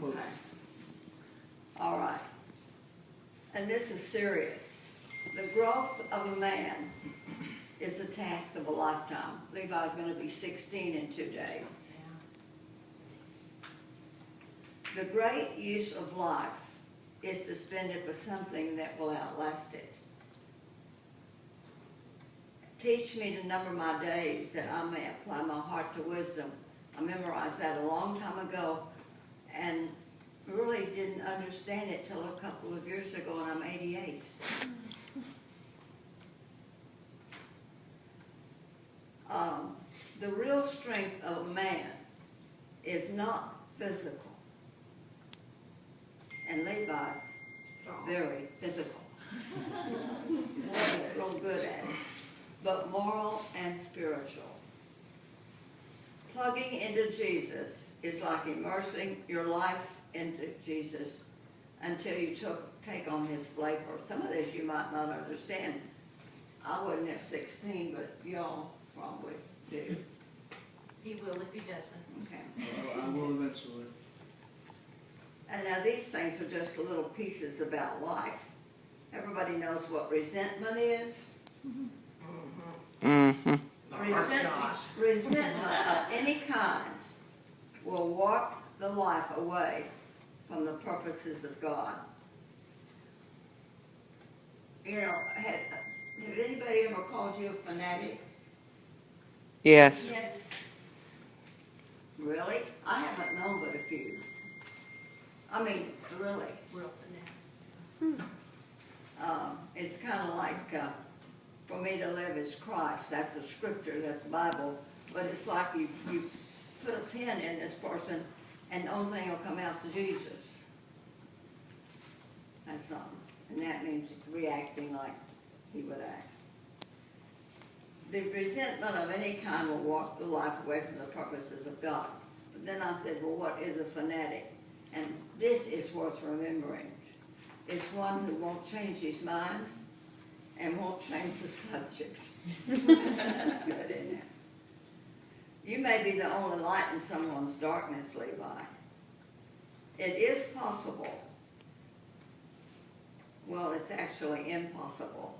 close. Okay. All right. And this is serious. The growth of a man is the task of a lifetime. Levi's going to be 16 in 2 days. The great use of life is to spend it for something that will outlast it. Teach me to number my days that I may apply my heart to wisdom. I memorized that a long time ago and really didn't understand it till a couple of years ago, and I'm 88. The real strength of a man is not physical. And Levi's very physical. He's real good at it. But moral and spiritual. Plugging into Jesus is like immersing your life into Jesus until you take on his flavor. Some of this you might not understand. I wasn't at 16, but y'all probably do. He will if he doesn't. Okay. I will eventually. And now these things are just little pieces about life. Everybody knows what resentment is. Mm-hmm. Resentment of any kind will warp the life away from the purposes of God. You know, have anybody ever called you a fanatic? Yes. Yes. Really? I haven't known but a few. I mean, really. Real fanatic. It's kind of like, for me to live is Christ. That's the scripture, that's the Bible. But it's like you put a pin in this person and the only thing will come out is Jesus. That's something. And that means reacting like he would act. The resentment of any kind will walk the life away from the purposes of God. But then I said, well, what is a fanatic? And this is worth remembering. It's one who won't change his mind and won't change the subject. That's good, isn't it? You may be the only light in someone's darkness, Levi. It is possible, well, it's actually impossible,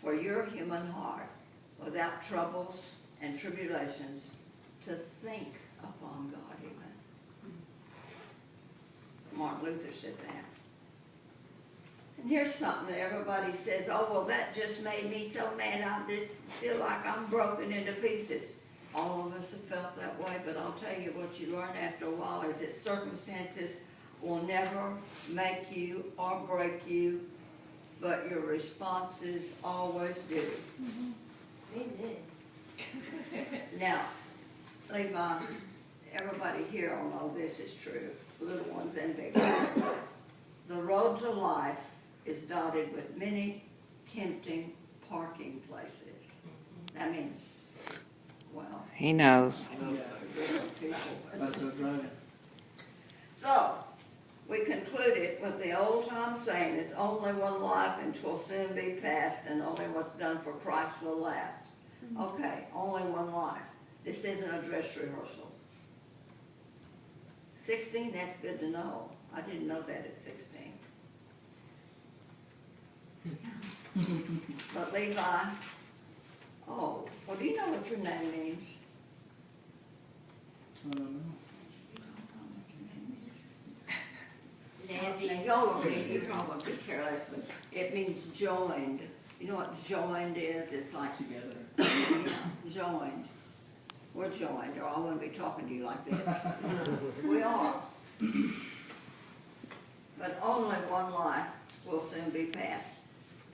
for your human heart, without troubles and tribulations, to think upon God even. Martin Luther said that. And here's something that everybody says, oh, well, that just made me so mad, I just feel like I'm broken into pieces. All of us have felt that way, but I'll tell you what you learn after a while is that circumstances will never make you or break you, but your responses always do. Now, Levi, everybody here will know this is true, little ones and big ones. The road to life is dotted with many tempting parking places. That means, well, He knows. That's a driving. so, we concluded with the old-time saying, it's only one life and 'twill soon be past, and only what's done for Christ will last. Okay, only one life. This isn't a dress rehearsal. 16, that's good to know. I didn't know that at 16. But Levi, oh, well, do you know what your name means? I don't know. Now, y'all read, you probably be careless, but it means joined. You know what joined is? It's like, Together. yeah, joined. We're joined, or I wouldn't be talking to you like this. We are. But only one life will soon be past.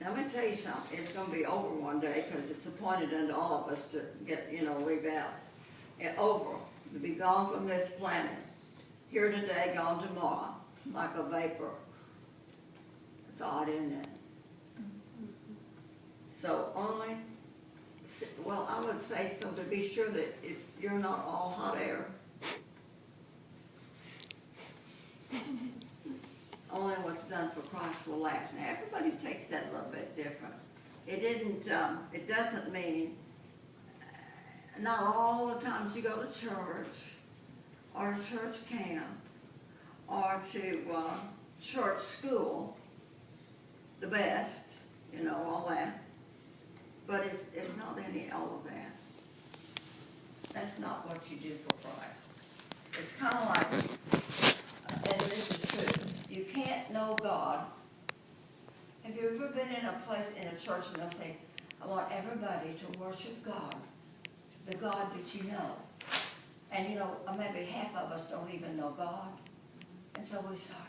Now, let me tell you something. It's going to be over one day because it's appointed unto all of us to get, leave out. Over. To be gone from this planet. Here today, gone tomorrow. Like a vapor. It's odd, isn't it? So only, well, I would say so to be sure that you're not all hot air. Only what's done for Christ will last. Now, everybody takes that a little bit different. It doesn't mean, not all the times you go to church, or church camp, or to church school, the best, you know, all that. But it's not any all of that. That's not what you do for Christ. It's kind of like, and this is true, you can't know God. Have you ever been in a place, in a church, and they'll say, I want everybody to worship God, the God that you know. And you know, maybe half of us don't even know God. And so we start,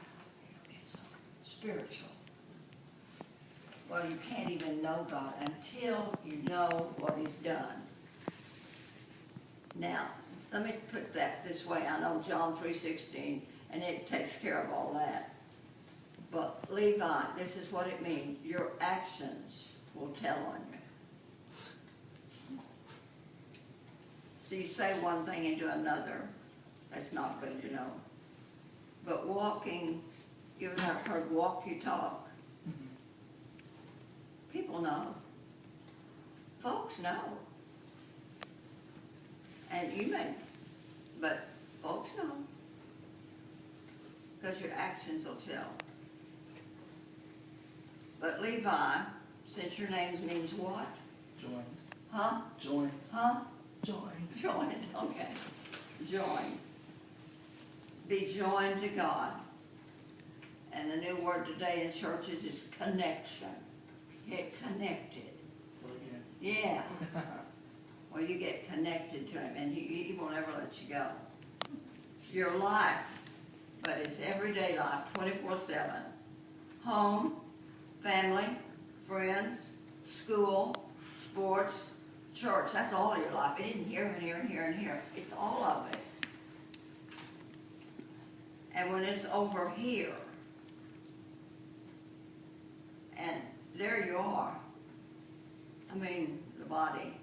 it's so spiritual. Well, you can't even know God until you know what He's done. Now, let me put that this way. I know John 3:16, and it takes care of all that. But Levi, this is what it means. Your actions will tell on you. So you say one thing and do another. That's not good, you know. But walking, you've never heard walk, you talk. People know. Folks know. And you may, but folks know. Because your actions will tell. But Levi, since your name means what? Joined. Huh? Joined. Huh? Joined. Joined, okay. Joined. Be joined to God. And the new word today in churches is connection. Get connected. Well, again. Yeah. Well, you get connected to Him, and He won't ever let you go. Your life, but it's everyday life, 24/7. Home, family, friends, school, sports, church. That's all of your life. It isn't here and here and here and here. It's all of it. And when it's over here, and there you are, I mean, the body.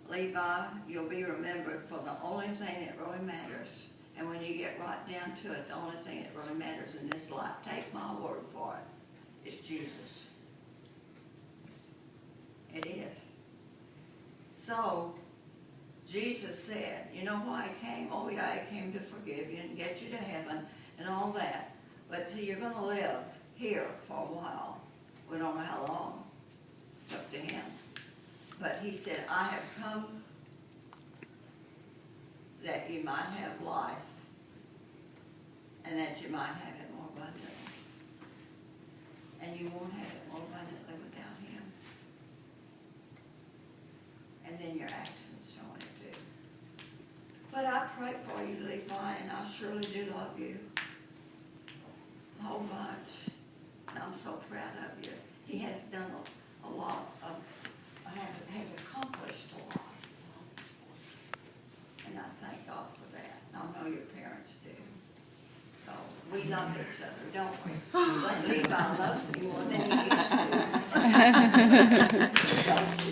Levi, you'll be remembered for the only thing that really matters. And when you get right down to it, the only thing that really matters in this life, take my word for it, is Jesus. It is. So, Jesus said, you know why He came? Oh yeah, He came to forgive you and get you to heaven and all that. But see, you're going to live here for a while. We don't know how long. It's up to Him. But He said, I have come that you might have life and that you might have it more abundantly. And you won't have it more abundantly without Him. And then your actions show it too. But I pray for you, Levi, and I surely do love you. A whole bunch. And I'm so proud of you. He has done a lot of, has accomplished a lot. And I thank God for that. I know your parents do. So we love each other, don't we? But Levi loves me more than he used to.